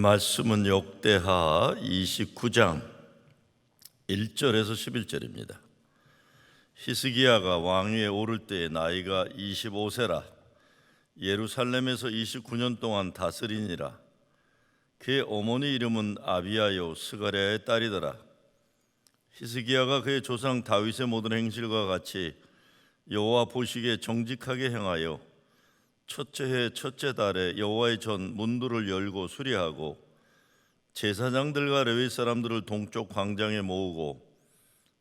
말씀은 역대하 29장 1절에서 11절입니다. 히스기야가 왕위에 오를 때의 나이가 25세라. 예루살렘에서 29년 동안 다스리니라. 그의 어머니 이름은 아비야요 스가랴의 딸이더라. 히스기야가 그의 조상 다윗의 모든 행실과 같이 여호와 보시기에 정직하게 행하여 첫째 해 첫째 달에 여호와의 전 문들을 열고 수리하고 제사장들과 레위 사람들을 동쪽 광장에 모으고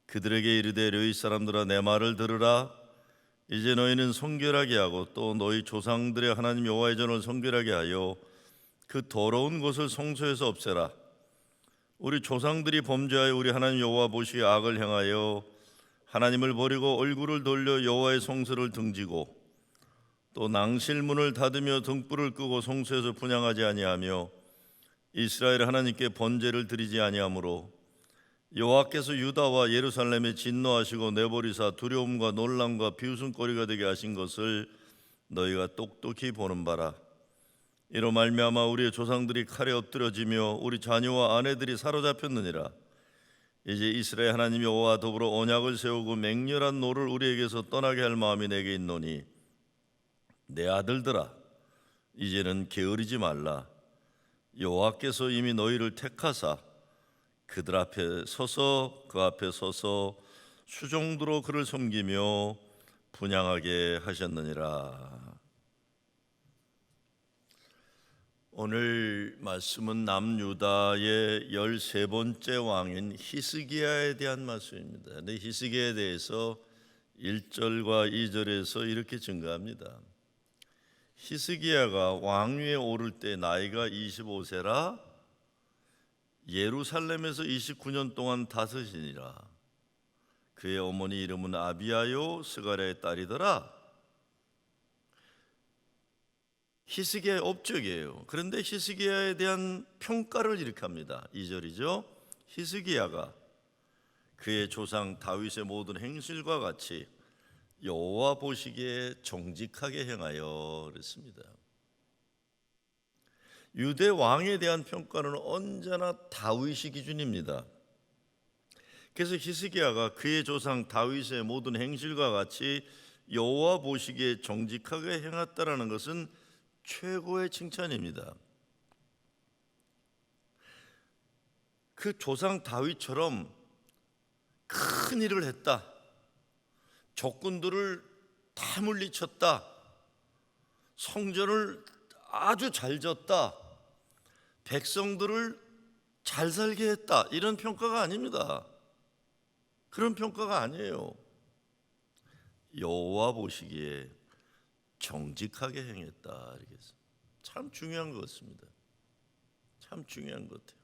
그들에게 이르되 레위 사람들아 내 말을 들으라. 이제 너희는 성결하게 하고 또 너희 조상들의 하나님 여호와의 전을 성결하게 하여 그 더러운 것을 성소에서 없애라. 우리 조상들이 범죄하여 우리 하나님 여호와 보시기에 악을 행하여 하나님을 버리고 얼굴을 돌려 여호와의 성소를 등지고 또 낭실문을 닫으며 등불을 끄고 성소에서 분향하지 아니하며 이스라엘 하나님께 번제를 드리지 아니하므로 여호와께서 유다와 예루살렘에 진노하시고 내버리사 두려움과 놀람과 비웃음거리가 되게 하신 것을 너희가 똑똑히 보는 바라. 이로 말미암아 우리의 조상들이 칼에 엎드러지며 우리 자녀와 아내들이 사로잡혔느니라. 이제 이스라엘 하나님 여호와와 더불어 언약을 세우고 맹렬한 노를 우리에게서 떠나게 할 마음이 내게 있노니 내 아들들아 이제는 게으르지 말라. 여호와께서 이미 너희를 택하사 그들 앞에 서서 그 앞에 서서 수종드로 그를 섬기며 분향하게 하셨느니라. 오늘 말씀은 남유다의 13번째 왕인 히스기야에 대한 말씀입니다. 근데 히스기야에 대해서 1절과 2절에서 이렇게 증가합니다. 히스기야가 왕위에 오를 때 나이가 25세라. 예루살렘에서 29년 동안 다스리니라. 그의 어머니 이름은 아비야요 스가랴의 딸이더라. 히스기야의 업적이에요. 그런데 히스기야에 대한 평가를 이렇게 합니다. 2절이죠. 히스기야가 그의 조상 다윗의 모든 행실과 같이 여호와 보시기에 정직하게 행하여 그랬습니다. 유대 왕에 대한 평가는 언제나 다윗이 기준입니다. 그래서 히스기야가 그의 조상 다윗의 모든 행실과 같이 여호와 보시기에 정직하게 행했다라는 것은 최고의 칭찬입니다. 그 조상 다윗처럼 큰 일을 했다. 적군들을 다 물리쳤다. 성전을 아주 잘 졌다. 백성들을 잘 살게 했다. 이런 평가가 아닙니다. 그런 평가가 아니에요. 여호와 보시기에 정직하게 행했다. 이렇게 참 중요한 것 같습니다. 참 중요한 것 같아요.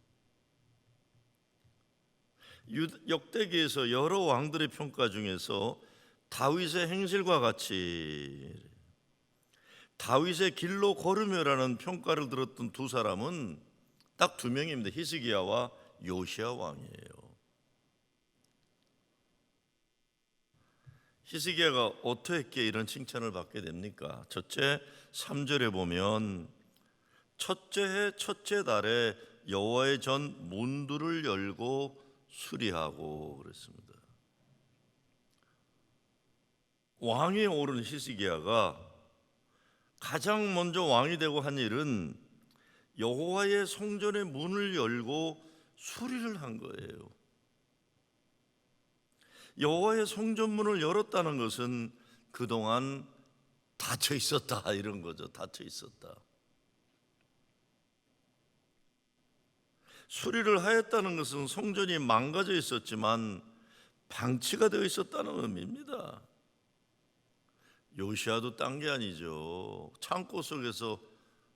역대기에서 여러 왕들의 평가 중에서 다윗의 행실과 같이 다윗의 길로 걸으며라는 평가를 들었던 두 사람은 딱 두 명입니다. 히스기야와 요시야 왕이에요. 히스기야가 어떻게 이런 칭찬을 받게 됩니까? 첫째 3절에 보면 첫째 해 첫째 달에 여호와의 전 문들을 열고 수리하고 그랬습니다. 왕위에 오른 히스기야가 가장 먼저 왕이 되고 한 일은 여호와의 성전의 문을 열고 수리를 한 거예요. 여호와의 성전문을 열었다는 것은 그동안 닫혀 있었다 이런 거죠. 닫혀 있었다. 수리를 하였다는 것은 성전이 망가져 있었지만 방치가 되어 있었다는 의미입니다. 요시야도 딴 게 아니죠. 창고 속에서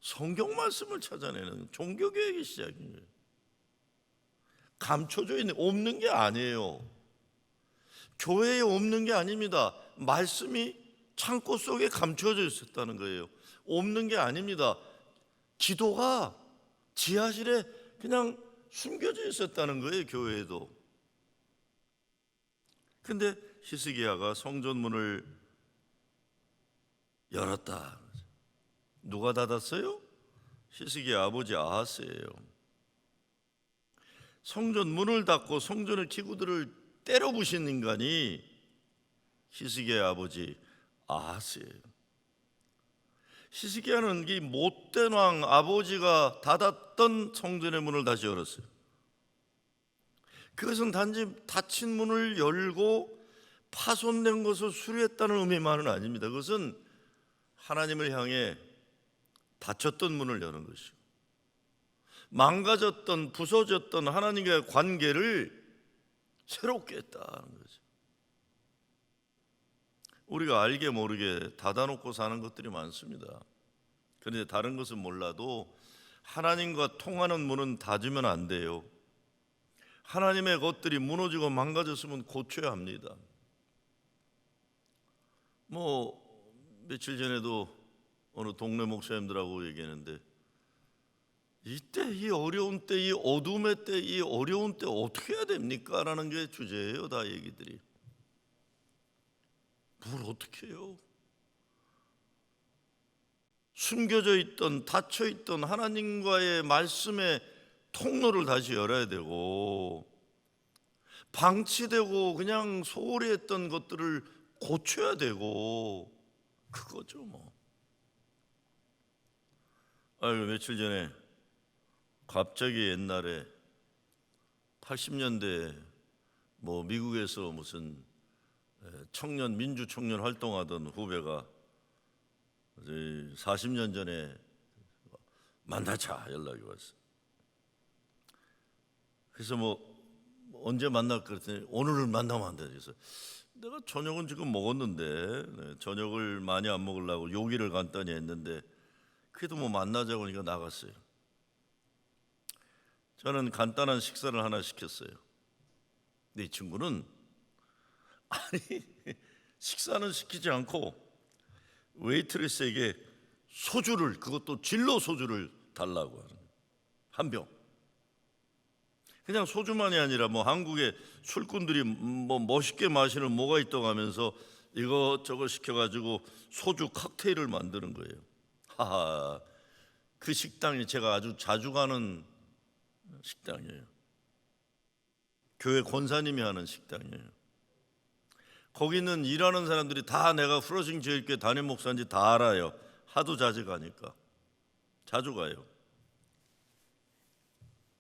성경 말씀을 찾아내는 종교개혁이 시작인 거예요. 감춰져 있는 없는 게 아니에요. 교회에 없는 게 아닙니다. 말씀이 창고 속에 감춰져 있었다는 거예요. 없는 게 아닙니다. 기도가 지하실에 그냥 숨겨져 있었다는 거예요. 교회에도. 근데 히스기야가 성전문을 열었다. 누가 닫았어요? 히스기야 아버지 아하스예요. 성전 문을 닫고 성전의 기구들을 때려 부신 인간이 히스기야의 아버지 아하스예요. 히스기야는 이 못된 왕 아버지가 닫았던 성전의 문을 다시 열었어요. 그것은 단지 닫힌 문을 열고 파손된 것을 수리했다는 의미만은 아닙니다. 그것은 하나님을 향해 닫혔던 문을 여는 것이고, 망가졌던 부서졌던 하나님과의 관계를 새롭게 했다는 거죠. 우리가 알게 모르게 닫아놓고 사는 것들이 많습니다. 그런데 다른 것은 몰라도 하나님과 통하는 문은 닫으면 안 돼요. 하나님의 것들이 무너지고 망가졌으면 고쳐야 합니다. 며칠 전에도 어느 동네 목사님들하고 얘기했는데, 이때 이 어려운 때, 이 어둠의 때, 이 어려운 때 어떻게 해야 됩니까? 라는 게 주제예요. 다 얘기들이. 뭘 어떻게 해요? 숨겨져 있던, 닫혀 있던 하나님과의 말씀의 통로를 다시 열어야 되고, 방치되고 그냥 소홀히 했던 것들을 고쳐야 되고, 그거죠 뭐. 며칠 전에 갑자기 옛날에 80년대 미국에서 무슨 청년 민주 청년 활동하던 후배가 40년 전에 만나자 연락이 왔어요. 그래서 언제 만날까 그랬더니 오늘 만나면 안 돼. 그래서 내가 저녁은 지금 먹었는데 저녁을 많이 안 먹으려고 요기를 간단히 했는데, 그래도 만나자고 하니까 나갔어요. 저는 간단한 식사를 하나 시켰어요. 근데 이 친구는 식사는 시키지 않고 웨이트레스에게 소주를, 그것도 진로 소주를 달라고 하는 거예요. 한 병. 그냥 소주만이 아니라 한국의 술꾼들이 멋있게 마시는 뭐가 있다고 하면서 이것저것 시켜가지고 소주 칵테일을 만드는 거예요. 하하, 그 식당이 제가 아주 자주 가는 식당이에요. 교회 권사님이 하는 식당이에요. 거기는 일하는 사람들이 다 내가 프로징 제일교회 담임 목사인지 다 알아요. 하도 자주 가니까. 자주 가요.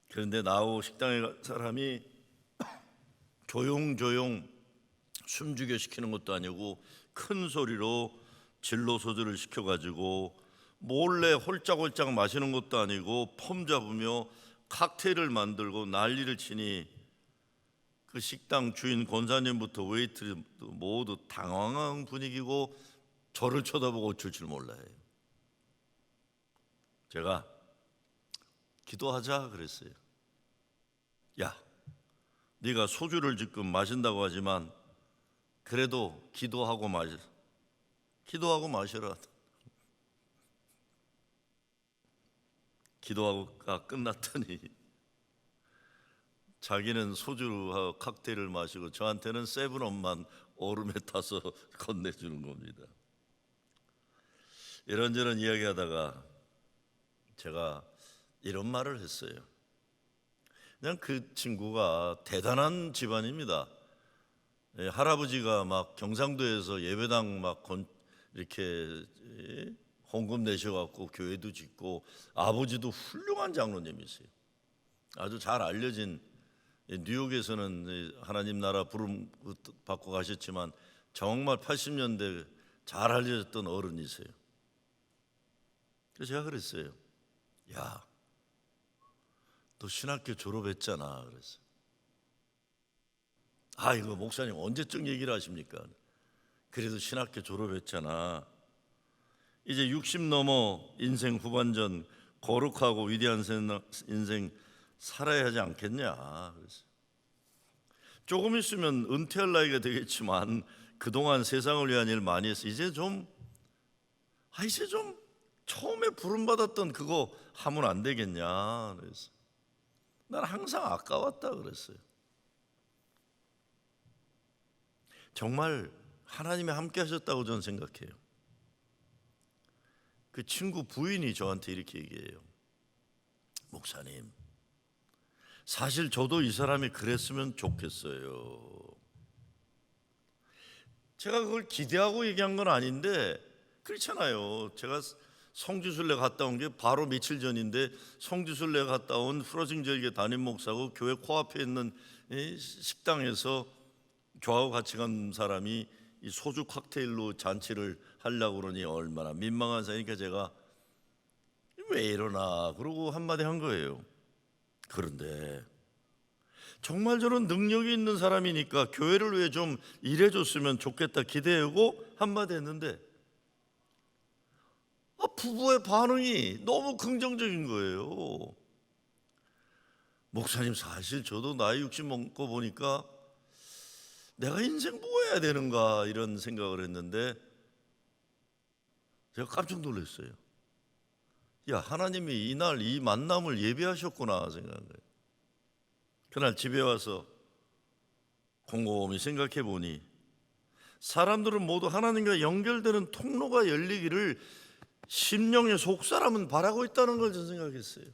그런데 나하고 식당에 간 사람이 조용조용 숨죽여 시키는 것도 아니고 큰 소리로 진로 소주를 시켜가지고 몰래 홀짝홀짝 마시는 것도 아니고 폼 잡으며 칵테일을 만들고 난리를 치니 그 식당 주인 권사님부터 웨이트 모두 당황한 분위기고 저를 쳐다보고 어쩔 줄 몰라요. 제가 기도하자 그랬어요. 야, 네가 소주를 지금 마신다고 하지만 그래도 기도하고 마셔라. 기도가 끝났더니 자기는 소주하고 칵테일을 마시고 저한테는 세븐업만 얼음에 타서 건네주는 겁니다. 이런저런 이야기하다가 제가 이런 말을 했어요. 그냥 그 친구가 대단한 집안입니다. 할아버지가 경상도에서 예배당 이렇게 헌금 내셔갖고 교회도 짓고, 아버지도 훌륭한 장로님이세요. 아주 잘 알려진, 뉴욕에서는 하나님 나라 부름 받고 가셨지만 정말 80년대 잘 알려졌던 어른이세요. 그래서 제가 그랬어요. 야, 너 신학교 졸업했잖아. 그랬어요. 이거 목사님 언제적 얘기를 하십니까? 그래도 신학교 졸업했잖아. 이제 60 넘어 인생 후반전 거룩하고 위대한 인생 살아야 하지 않겠냐. 그래서 조금 있으면 은퇴할 나이가 되겠지만 그동안 세상을 위한 일 많이 했어. 이제 좀 처음에 부름받았던 그거 하면 안 되겠냐. 그래서 난 항상 아까웠다 그랬어요. 정말 하나님이 함께 하셨다고 저는 생각해요. 그 친구 부인이 저한테 이렇게 얘기해요. 목사님, 사실 저도 이 사람이 그랬으면 좋겠어요. 제가 그걸 기대하고 얘기한 건 아닌데 그렇잖아요. 제가 성지순례 갔다 온 게 바로 며칠 전인데, 성지순례 갔다 온 프로징절교 담임 목사고 교회 코앞에 있는 이 식당에서 저하고 같이 간 사람이 이 소주 칵테일로 잔치를 하려고 그러니 얼마나 민망한 사이니까 제가 왜 이러나 그러고 한마디 한 거예요. 그런데 정말 저런 능력이 있는 사람이니까 교회를 위해 좀 일해줬으면 좋겠다 기대하고 한마디 했는데 부부의 반응이 너무 긍정적인 거예요. 목사님, 사실 저도 나이 60 먹고 보니까 내가 인생 뭐 해야 되는가 이런 생각을 했는데 제가 깜짝 놀랐어요. 야, 하나님이 이날 이 만남을 예비하셨구나 생각한 거예요. 그날 집에 와서 곰곰이 생각해 보니 사람들은 모두 하나님과 연결되는 통로가 열리기를 심령의 속사람은 바라고 있다는 걸 저는 생각했어요.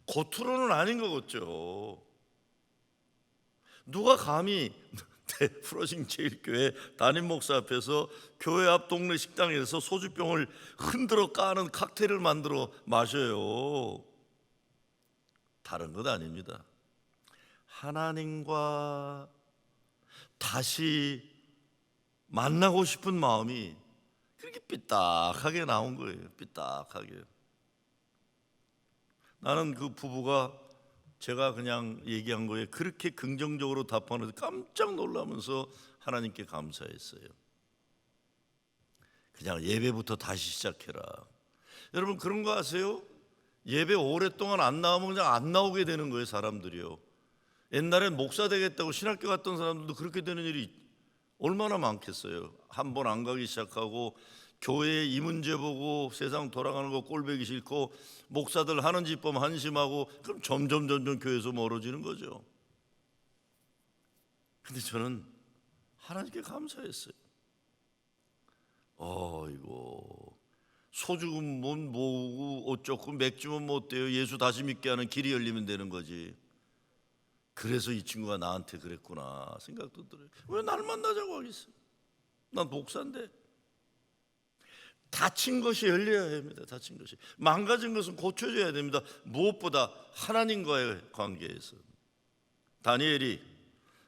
겉으로는 아닌 거겠죠. 누가 감히 프로징제일교회 담임 목사 앞에서 교회 앞 동네 식당에서 소주병을 흔들어 까는 칵테일을 만들어 마셔요. 다른 것 아닙니다. 하나님과 다시 만나고 싶은 마음이 그렇게 삐딱하게 나온 거예요. 삐딱하게. 나는 그 부부가 제가 그냥 얘기한 거에 그렇게 긍정적으로 답하면서 깜짝 놀라면서 하나님께 감사했어요. 그냥 예배부터 다시 시작해라. 여러분, 그런 거 아세요? 예배 오랫동안 안 나오면 그냥 안 나오게 되는 거예요, 사람들이요. 옛날엔 목사 되겠다고 신학교 갔던 사람들도 그렇게 되는 일이 얼마나 많겠어요. 한 번 안 가기 시작하고 교회에 이 문제 보고 세상 돌아가는 거 꼴보기 싫고 목사들 하는 짓 보면 한심하고 그럼 점점 교회에서 멀어지는 거죠. 근데 저는 하나님께 감사했어요. 이거 소주면 뭐고 어쩌고 맥주면 뭐 어때요? 예수 다시 믿게 하는 길이 열리면 되는 거지. 그래서 이 친구가 나한테 그랬구나 생각도 들어요. 왜 날 만나자고 하겠어? 난 목사인데. 다친 것이 열려야 합니다. 다친 것이. 망가진 것은 고쳐져야 됩니다. 무엇보다 하나님과의 관계에서. 다니엘이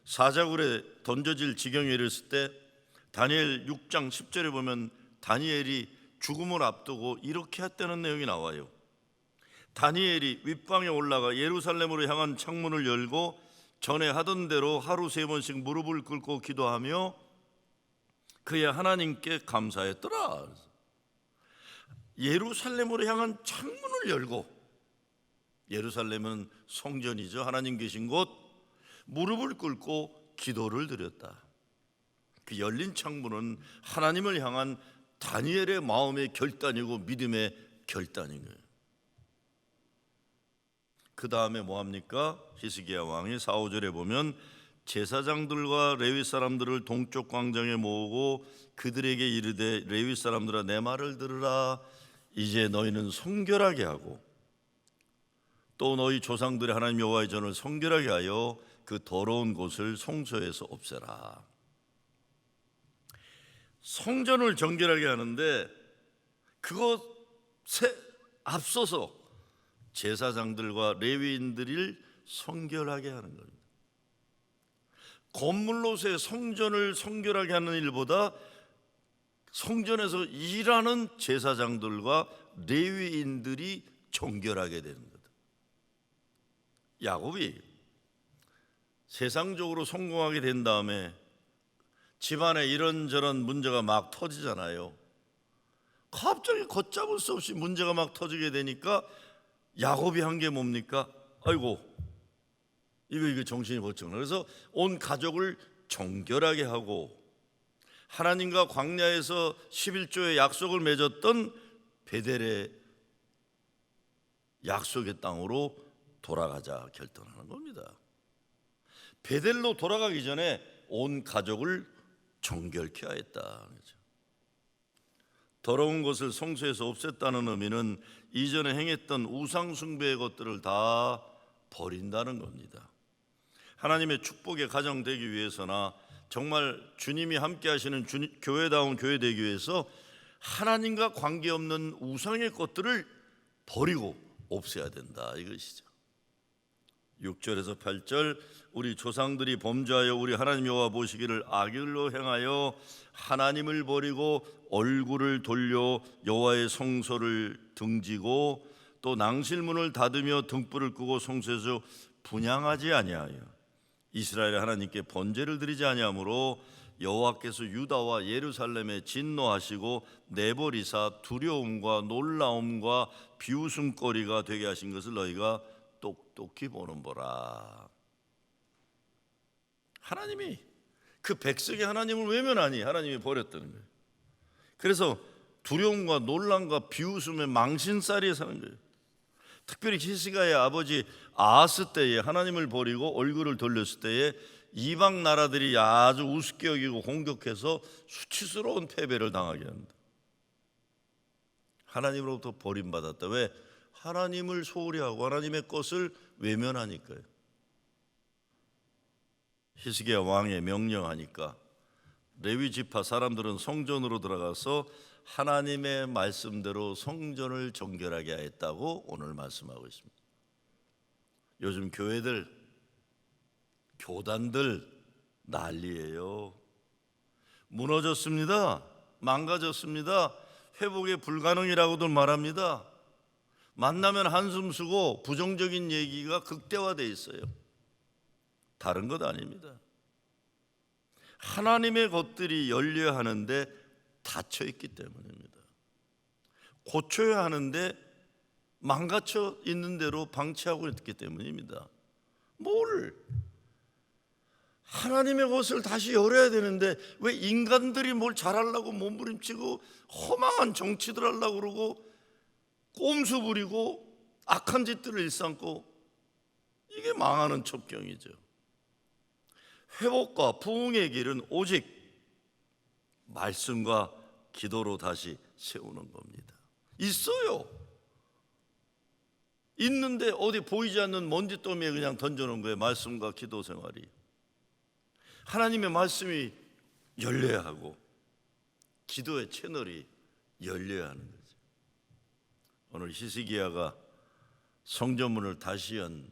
사자굴에 던져질 지경에 이르렀을 때 다니엘 6장 10절에 보면 다니엘이 죽음을 앞두고 이렇게 했다는 내용이 나와요. 다니엘이 윗방에 올라가 예루살렘으로 향한 창문을 열고 전에 하던 대로 하루 3번씩 무릎을 꿇고 기도하며 그의 하나님께 감사했더라. 예루살렘으로 향한 창문을 열고, 예루살렘은 성전이죠. 하나님 계신 곳. 무릎을 꿇고 기도를 드렸다. 그 열린 창문은 하나님을 향한 다니엘의 마음의 결단이고 믿음의 결단인 거예요. 그 다음에 뭐합니까? 히스기야 왕이 4, 5절에 보면 제사장들과 레위 사람들을 동쪽 광장에 모으고 그들에게 이르되 레위 사람들아 내 말을 들으라. 이제 너희는 성결하게 하고 또 너희 조상들의 하나님 여호와의 전을 성결하게 하여 그 더러운 곳을 성소에서 없애라. 성전을 정결하게 하는데 그것에 앞서서 제사장들과 레위인들을 성결하게 하는 겁니다. 건물로서의 성전을 성결하게 하는 일보다 성전에서 일하는 제사장들과 레위인들이 정결하게 되는 거다. 야곱이 세상적으로 성공하게 된 다음에 집안에 이런저런 문제가 막 터지잖아요. 갑자기 걷잡을 수 없이 문제가 막 터지게 되니까 야곱이 한 게 뭡니까? 아이고 이거 정신이 번쩍나. 그래서 온 가족을 정결하게 하고 하나님과 광야에서 11조의 약속을 맺었던 베델의 약속의 땅으로 돌아가자 결단하는 겁니다. 베델로 돌아가기 전에 온 가족을 정결케 하였다. 더러운 것을 성소에서 없앴다는 의미는 이전에 행했던 우상 숭배의 것들을 다 버린다는 겁니다. 하나님의 축복의 가정 되기 위해서나 정말 주님이 함께 하시는 교회다운 교회 되기 위해서 하나님과 관계없는 우상의 것들을 버리고 없애야 된다, 이것이죠. 6절에서 8절, 우리 조상들이 범죄하여 우리 하나님 여호와 보시기를 악일로 행하여 하나님을 버리고 얼굴을 돌려 여호와의 성소를 등지고 또 낭실문을 닫으며 등불을 끄고 성소에서 분향하지 아니하여 이스라엘 하나님께 번제를 드리지 아니하므로 여호와께서 유다와 예루살렘에 진노하시고 내버리사 두려움과 놀라움과 비웃음거리가 되게 하신 것을 너희가 똑똑히 보는보라. 하나님이 그 백성이 하나님을 외면하니 하나님이 버렸다는 거예요. 그래서 두려움과 놀람과 비웃음의 망신살이에 사는 거예요. 특별히 히스기야의 아버지 아하스 때에 하나님을 버리고 얼굴을 돌렸을 때에 이방 나라들이 아주 우습게 여기고 공격해서 수치스러운 패배를 당하게 합니다. 하나님으로부터 버림받았다. 왜? 하나님을 소홀히 하고 하나님의 것을 외면하니까요. 히스기야 왕의 명령하니까 레위 지파 사람들은 성전으로 들어가서 하나님의 말씀대로 성전을 정결하게 했다고 오늘 말씀하고 있습니다. 요즘 교회들, 교단들 난리예요. 무너졌습니다. 망가졌습니다. 회복이 불가능이라고도 말합니다. 만나면 한숨 쓰고 부정적인 얘기가 극대화되어 있어요. 다른 것 아닙니다. 하나님의 것들이 열려야 하는데 닫혀 있기 때문입니다. 고쳐야 하는데 망가져 있는 대로 방치하고 있기 때문입니다. 뭘? 하나님의 것을 다시 열어야 되는데 왜 인간들이 뭘 잘하려고 몸부림치고 허망한 정치들 하려고 그러고 꼼수 부리고 악한 짓들을 일삼고, 이게 망하는 첩경이죠. 회복과 부흥의 길은 오직 말씀과 기도로 다시 세우는 겁니다. 있어요. 있는데 어디 보이지 않는 먼지더미에 그냥 던져놓은 거예요. 말씀과 기도 생활이. 하나님의 말씀이 열려야 하고 기도의 채널이 열려야 하는 거죠. 오늘 히스기야가 성전문을 다시 연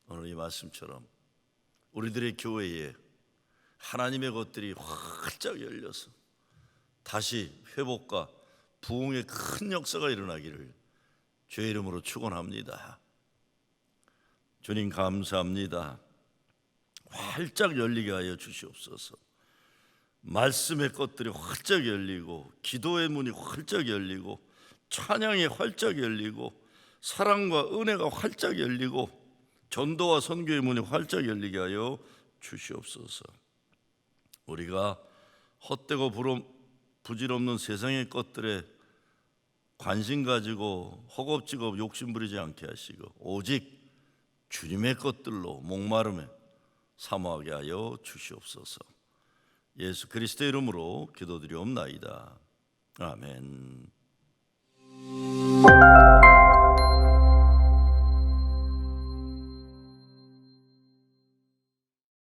오늘 이 말씀처럼 우리들의 교회에 하나님의 것들이 활짝 열려서 다시 회복과 부흥의 큰 역사가 일어나기를 주의 이름으로 축원합니다. 주님 감사합니다. 활짝 열리게 하여 주시옵소서. 말씀의 것들이 활짝 열리고 기도의 문이 활짝 열리고 찬양이 활짝 열리고 사랑과 은혜가 활짝 열리고 전도와 선교의 문이 활짝 열리게 하여 주시옵소서. 우리가 헛되고 부질없는 세상의 것들에 관심 가지고 허겁지겁 욕심 부리지 않게 하시고 오직 주님의 것들로 목마름에 사모하게 하여 주시옵소서. 예수 그리스도의 이름으로 기도드리옵나이다. 아멘.